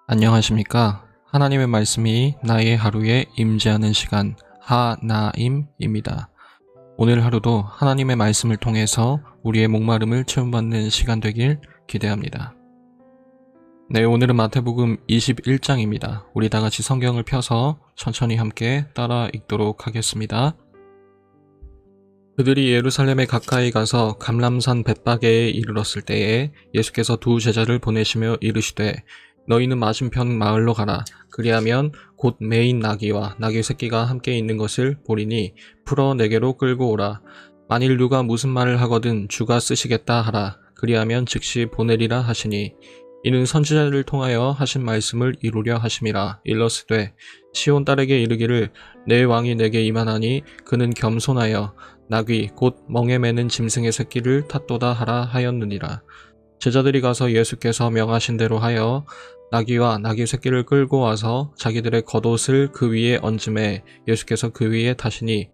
안녕하십니까? 하나님의 말씀이 나의 하루에 임재하는 시간 하나임입니다. 오늘 하루도 하나님의 말씀을 통해서 우리의 목마름을 채움받는 시간 되길 기대합니다. 네, 오늘은 마태복음 21장입니다. 우리 다 같이 성경을 펴서 천천히 함께 따라 읽도록 하겠습니다. 그들이 예루살렘에 가까이 가서 감람산 벳바게에 이르렀을 때에 예수께서 두 제자를 보내시며 이르시되 너희는 맞은편 마을로 가라. 그리하면 곧 매인 나귀와 나귀 새끼가 함께 있는 것을 보리니 풀어 내게로 끌고 오라. 만일 누가 무슨 말을 하거든 주가 쓰시겠다 하라. 그리하면 즉시 보내리라 하시니 이는 선지자를 통하여 하신 말씀을 이루려 하심이라. 일러스되 시온 딸에게 이르기를 내 왕이 내게 임하나니 그는 겸손하여 나귀 곧 멍에 매는 짐승의 새끼를 탔도다 하라 하였느니라. 제자들이 가서 예수께서 명하신 대로 하여 나귀와 나귀 새끼를 끌고 와서 자기들의 겉옷을 그 위에 얹음에 예수께서 그 위에 타시니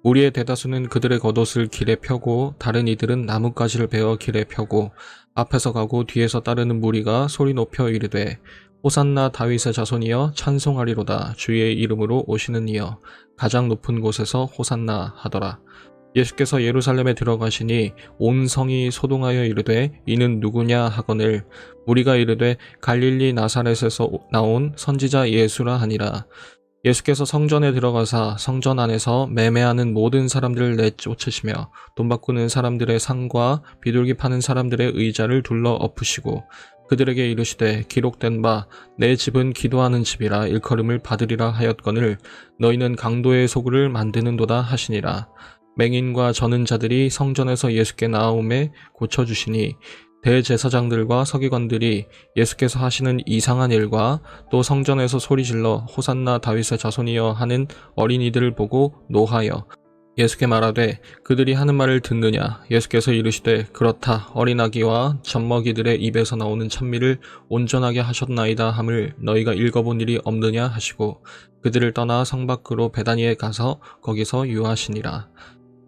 무리의 대다수는 그들의 겉옷을 길에 펴고 다른 이들은 나뭇가지를 베어 길에 펴고 앞에서 가고 뒤에서 따르는 무리가 소리 높여 이르되 호산나 다윗의 자손이여 찬송하리로다. 주의 이름으로 오시는 이여 가장 높은 곳에서 호산나 하더라. 예수께서 예루살렘에 들어가시니 온 성이 소동하여 이르되 이는 누구냐 하거늘 무리가 이르되 갈릴리 나사렛에서 나온 선지자 예수라 하니라. 예수께서 성전에 들어가사 성전 안에서 매매하는 모든 사람들을 내쫓으시며 돈 바꾸는 사람들의 상과 비둘기 파는 사람들의 의자를 둘러 엎으시고 그들에게 이르시되 기록된 바 내 집은 기도하는 집이라 일컬음을 받으리라 하였거늘 너희는 강도의 소굴을 만드는도다 하시니라. 맹인과 저는 자들이 성전에서 예수께 나아오매 고쳐주시니 대제사장들과 서기관들이 예수께서 하시는 이상한 일과 또 성전에서 소리질러 호산나 다윗의 자손이여 하는 어린이들을 보고 노하여 예수께 말하되 그들이 하는 말을 듣느냐. 예수께서 이르시되 그렇다. 어린아기와 젖먹이들의 입에서 나오는 찬미를 온전하게 하셨나이다 함을 너희가 읽어본 일이 없느냐 하시고 그들을 떠나 성 밖으로 베다니에 가서 거기서 유하시니라.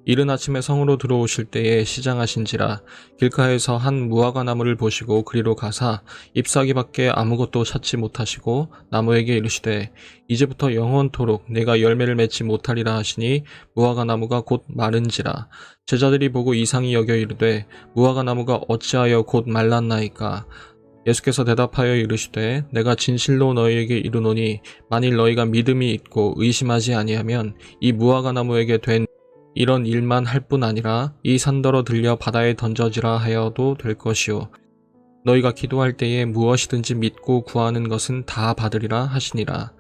이른 아침에 성으로 들어오실 때에 시장하신지라 길가에서 한 무화과 나무를 보시고 그리로 가사 잎사귀밖에 아무것도 찾지 못하시고 나무에게 이르시되 이제부터 영원토록 내가 열매를 맺지 못하리라 하시니 무화과 나무가 곧 마른지라. 제자들이 보고 이상히 여겨 이르되 무화과 나무가 어찌하여 곧 말랐나이까. 예수께서 대답하여 이르시되 내가 진실로 너희에게 이르노니 만일 너희가 믿음이 있고 의심하지 아니하면 이 무화과 나무에게 된 이런 일만 할 뿐 아니라 이 산더러 들려 바다에 던져지라 하여도 될 것이요 너희가 기도할 때에 무엇이든지 믿고 구하는 것은 다 받으리라 하시니라.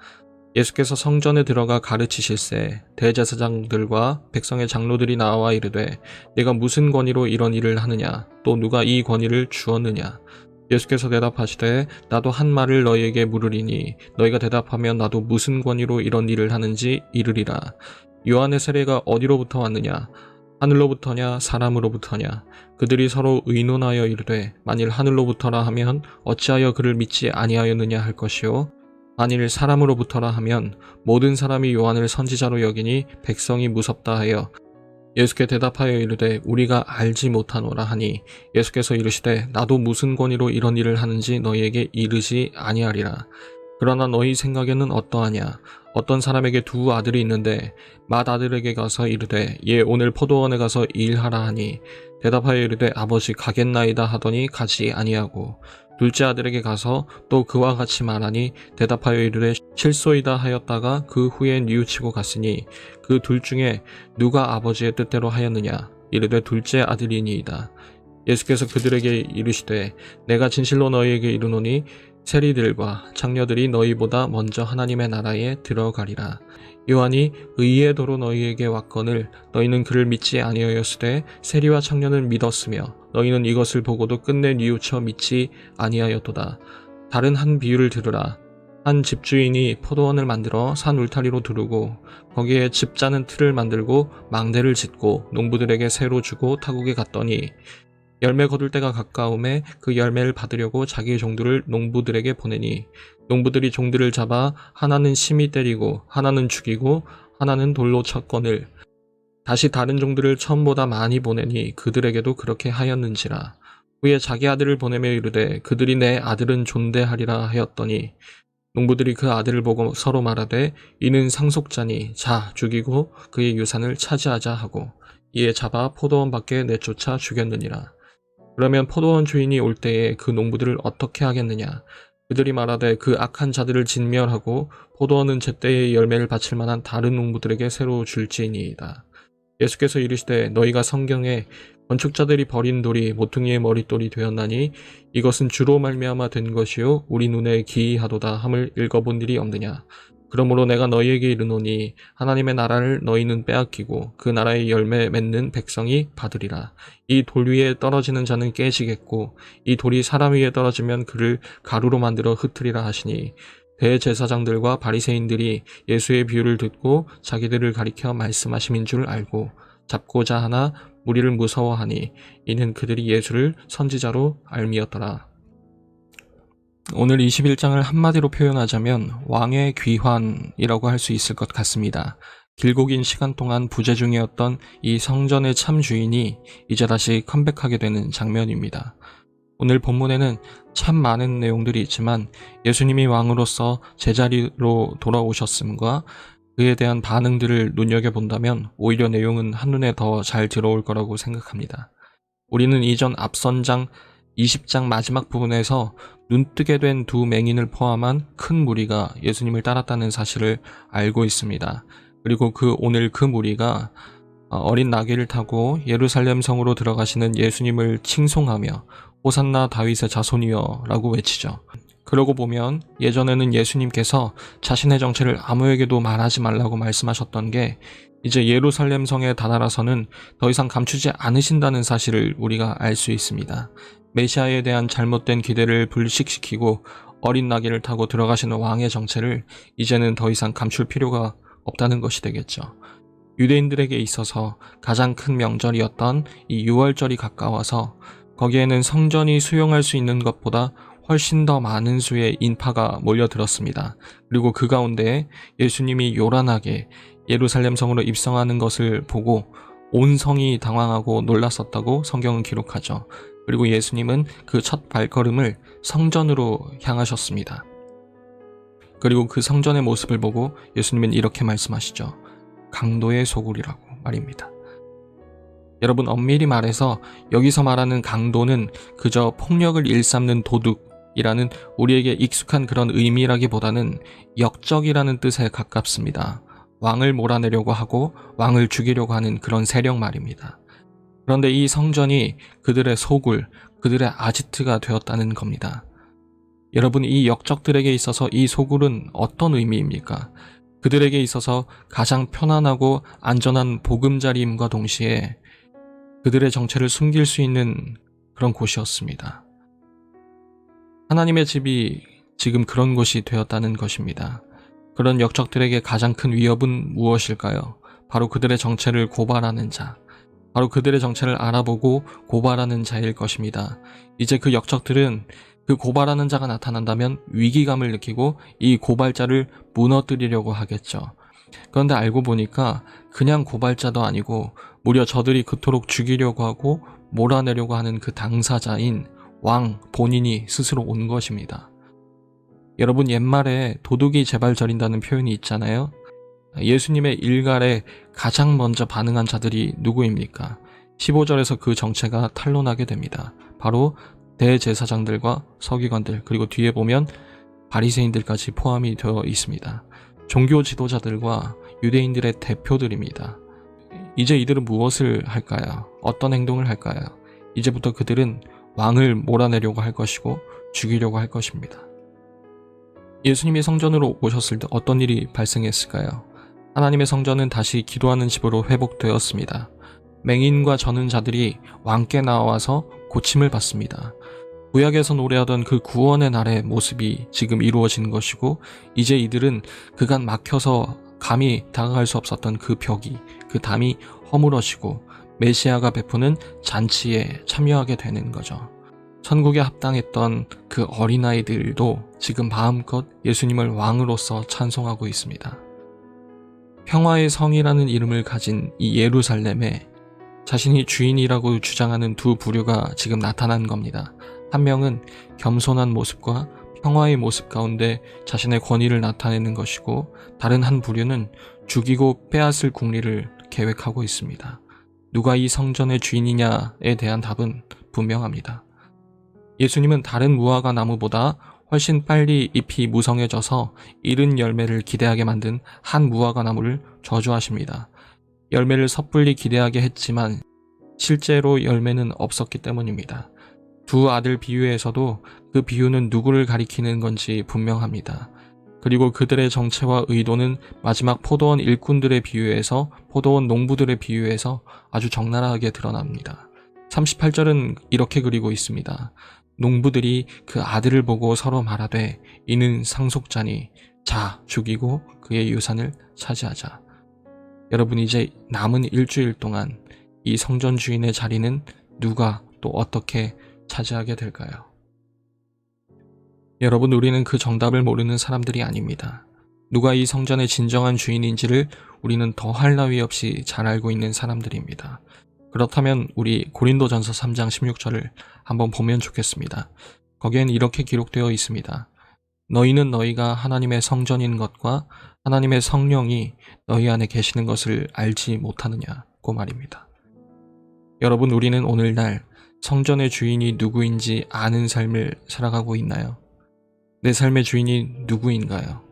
예수께서 성전에 들어가 가르치실세 대제사장들과 백성의 장로들이 나와 이르되 네가 무슨 권위로 이런 일을 하느냐 또 누가 이 권위를 주었느냐. 예수께서 대답하시되 나도 한 말을 너희에게 물으리니 너희가 대답하면 나도 무슨 권위로 이런 일을 하는지 이르리라. 요한의 세례가 어디로부터 왔느냐? 하늘로부터냐 사람으로부터냐? 그들이 서로 의논하여 이르되 만일 하늘로부터라 하면 어찌하여 그를 믿지 아니하였느냐 할 것이요 만일 사람으로부터라 하면 모든 사람이 요한을 선지자로 여기니 백성이 무섭다 하여 예수께 대답하여 이르되 우리가 알지 못하노라 하니 예수께서 이르시되 나도 무슨 권위로 이런 일을 하는지 너희에게 이르지 아니하리라. 그러나 너희 생각에는 어떠하냐? 어떤 사람에게 두 아들이 있는데 맏아들에게 가서 이르되 얘 오늘 포도원에 가서 일하라 하니 대답하여 이르되 아버지 가겠나이다 하더니 가지 아니하고 둘째 아들에게 가서 또 그와 같이 말하니 대답하여 이르되 실소이다 하였다가 그 후에 뉘우치고 갔으니 그 둘 중에 누가 아버지의 뜻대로 하였느냐? 이르되 둘째 아들이니이다. 예수께서 그들에게 이르시되 내가 진실로 너희에게 이르노니 세리들과 창녀들이 너희보다 먼저 하나님의 나라에 들어가리라. 요한이 의의 도로 너희에게 왔거늘 너희는 그를 믿지 아니하였으되 세리와 창녀는 믿었으며 너희는 이것을 보고도 끝내 뉘우쳐 믿지 아니하였도다. 다른 한 비유를 들으라. 한 집주인이 포도원을 만들어 산 울타리로 두르고 거기에 집 짜는 틀을 만들고 망대를 짓고 농부들에게 새로 주고 타국에 갔더니 열매 거둘 때가 가까움에 그 열매를 받으려고 자기의 종들을 농부들에게 보내니 농부들이 종들을 잡아 하나는 심히 때리고 하나는 죽이고 하나는 돌로 쳤거늘 다시 다른 종들을 처음보다 많이 보내니 그들에게도 그렇게 하였는지라. 후에 자기 아들을 보내며 이르되 그들이 내 아들은 존대하리라 하였더니 농부들이 그 아들을 보고 서로 말하되 이는 상속자니 자 죽이고 그의 유산을 차지하자 하고 이에 잡아 포도원 밖에 내쫓아 죽였느니라. 그러면 포도원 주인이 올 때에 그 농부들을 어떻게 하겠느냐? 그들이 말하되 그 악한 자들을 진멸하고 포도원은 제때의 열매를 바칠 만한 다른 농부들에게 새로 줄지니이다. 예수께서 이르시되 너희가 성경에 건축자들이 버린 돌이 모퉁이의 머릿돌이 되었나니 이것은 주로 말미암아 된 것이요 우리 눈에 기이하도다 함을 읽어본 일이 없느냐. 그러므로 내가 너희에게 이르노니 하나님의 나라를 너희는 빼앗기고 그 나라의 열매 맺는 백성이 받으리라. 이 돌 위에 떨어지는 자는 깨지겠고 이 돌이 사람 위에 떨어지면 그를 가루로 만들어 흩으리라 하시니 대제사장들과 바리새인들이 예수의 비유를 듣고 자기들을 가리켜 말씀하심인 줄 알고 잡고자 하나 무리를 무서워하니 이는 그들이 예수를 선지자로 알미었더라. 오늘 21장을 한마디로 표현하자면 왕의 귀환이라고 할 수 있을 것 같습니다. 길고 긴 시간 동안 부재 중이었던 이 성전의 참 주인이 이제 다시 컴백하게 되는 장면입니다. 오늘 본문에는 참 많은 내용들이 있지만 예수님이 왕으로서 제자리로 돌아오셨음과 그에 대한 반응들을 눈여겨본다면 오히려 내용은 한눈에 더 잘 들어올 거라고 생각합니다. 우리는 이전 앞선 장 20장 마지막 부분에서 눈뜨게 된 두 맹인을 포함한 큰 무리가 예수님을 따랐다는 사실을 알고 있습니다. 그리고 오늘 그 무리가 어린 나귀를 타고 예루살렘 성으로 들어가시는 예수님을 칭송하며 호산나 다윗의 자손이여 라고 외치죠. 그러고 보면 예전에는 예수님께서 자신의 정체를 아무에게도 말하지 말라고 말씀하셨던 게 이제 예루살렘 성에 다다라서는 더 이상 감추지 않으신다는 사실을 우리가 알 수 있습니다. 메시아에 대한 잘못된 기대를 불식시키고 어린 나귀를 타고 들어가시는 왕의 정체를 이제는 더 이상 감출 필요가 없다는 것이 되겠죠. 유대인들에게 있어서 가장 큰 명절이었던 이 유월절이 가까워서 거기에는 성전이 수용할 수 있는 것보다 훨씬 더 많은 수의 인파가 몰려들었습니다. 그리고 그 가운데 예수님이 요란하게 예루살렘 성으로 입성하는 것을 보고 온 성이 당황하고 놀랐었다고 성경은 기록하죠. 그리고 예수님은 그 첫 발걸음을 성전으로 향하셨습니다. 그리고 그 성전의 모습을 보고 예수님은 이렇게 말씀하시죠. 강도의 소굴이라고 말입니다. 여러분, 엄밀히 말해서 여기서 말하는 강도는 그저 폭력을 일삼는 도둑이라는 우리에게 익숙한 그런 의미라기보다는 역적이라는 뜻에 가깝습니다. 왕을 몰아내려고 하고 왕을 죽이려고 하는 그런 세력 말입니다. 그런데 이 성전이 그들의 소굴, 그들의 아지트가 되었다는 겁니다. 여러분, 이 역적들에게 있어서 이 소굴은 어떤 의미입니까? 그들에게 있어서 가장 편안하고 안전한 보금자리임과 동시에 그들의 정체를 숨길 수 있는 그런 곳이었습니다. 하나님의 집이 지금 그런 곳이 되었다는 것입니다. 그런 역적들에게 가장 큰 위협은 무엇일까요? 바로 그들의 정체를 고발하는 자, 바로 그들의 정체를 알아보고 고발하는 자일 것입니다. 이제 그 역적들은 그 고발하는 자가 나타난다면 위기감을 느끼고 이 고발자를 무너뜨리려고 하겠죠. 그런데 알고 보니까 그냥 고발자도 아니고 무려 저들이 그토록 죽이려고 하고 몰아내려고 하는 그 당사자인 왕 본인이 스스로 온 것입니다. 여러분, 옛말에 도둑이 제발 저린다는 표현이 있잖아요. 예수님의 일갈에 가장 먼저 반응한 자들이 누구입니까? 15절에서 그 정체가 탄로나게 됩니다. 바로 대제사장들과 서기관들, 그리고 뒤에 보면 바리새인들까지 포함이 되어 있습니다. 종교 지도자들과 유대인들의 대표들입니다. 이제 이들은 무엇을 할까요? 어떤 행동을 할까요? 이제부터 그들은 왕을 몰아내려고 할 것이고 죽이려고 할 것입니다. 예수님이 성전으로 오셨을 때 어떤 일이 발생했을까요? 하나님의 성전은 다시 기도하는 집으로 회복되었습니다. 맹인과 저는 자들이 왕께 나와서 고침을 받습니다. 구약에서 노래하던 그 구원의 날의 모습이 지금 이루어진 것이고, 이제 이들은 그간 막혀서 감히 다가갈 수 없었던 그 벽이, 그 담이 허물어지고 메시아가 베푸는 잔치에 참여하게 되는 거죠. 천국에 합당했던 그 어린아이들도 지금 마음껏 예수님을 왕으로서 찬송하고 있습니다. 평화의 성이라는 이름을 가진 이 예루살렘에 자신이 주인이라고 주장하는 두 부류가 지금 나타난 겁니다. 한 명은 겸손한 모습과 평화의 모습 가운데 자신의 권위를 나타내는 것이고, 다른 한 부류는 죽이고 빼앗을 궁리를 계획하고 있습니다. 누가 이 성전의 주인이냐에 대한 답은 분명합니다. 예수님은 다른 무화과 나무보다 훨씬 빨리 잎이 무성해져서 이른 열매를 기대하게 만든 한 무화과 나무를 저주하십니다. 열매를 섣불리 기대하게 했지만 실제로 열매는 없었기 때문입니다. 두 아들 비유에서도 그 비유는 누구를 가리키는 건지 분명합니다. 그리고 그들의 정체와 의도는 마지막 포도원 일꾼들의 비유에서, 포도원 농부들의 비유에서 아주 적나라하게 드러납니다. 38절은 이렇게 그리고 있습니다. 농부들이 그 아들을 보고 서로 말하되 이는 상속자니 자 죽이고 그의 유산을 차지하자. 여러분, 이제 남은 일주일 동안 이 성전 주인의 자리는 누가 또 어떻게 차지하게 될까요? 여러분, 우리는 그 정답을 모르는 사람들이 아닙니다. 누가 이 성전의 진정한 주인인지를 우리는 더할 나위 없이 잘 알고 있는 사람들입니다. 그렇다면 우리 고린도전서 3장 16절을 한번 보면 좋겠습니다. 거기엔 이렇게 기록되어 있습니다. 너희는 너희가 하나님의 성전인 것과 하나님의 성령이 너희 안에 계시는 것을 알지 못하느냐고 말입니다. 여러분, 우리는 오늘날 성전의 주인이 누구인지 아는 삶을 살아가고 있나요? 내 삶의 주인이 누구인가요?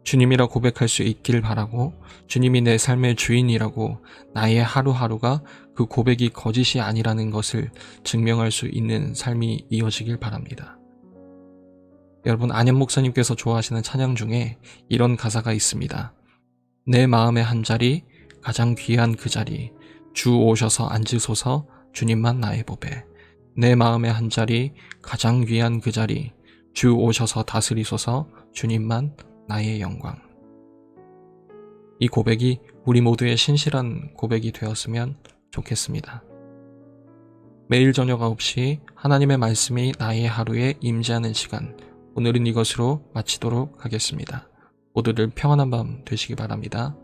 주님이라 고백할 수 있길 바라고, 주님이 내 삶의 주인이라고 나의 하루하루가 그 고백이 거짓이 아니라는 것을 증명할 수 있는 삶이 이어지길 바랍니다. 여러분, 안현 목사님께서 좋아하시는 찬양 중에 이런 가사가 있습니다. 내 마음의 한 자리, 가장 귀한 그 자리, 주 오셔서 앉으소서, 주님만 나의 보배. 내 마음의 한 자리, 가장 귀한 그 자리, 주 오셔서 다스리소서, 주님만 나의 영광. 이 고백이 우리 모두의 신실한 고백이 되었으면 좋겠습니다. 매일 저녁 9시 하나님의 말씀이 나의 하루에 임재하는 시간, 오늘은 이것으로 마치도록 하겠습니다. 모두들 평안한 밤 되시기 바랍니다.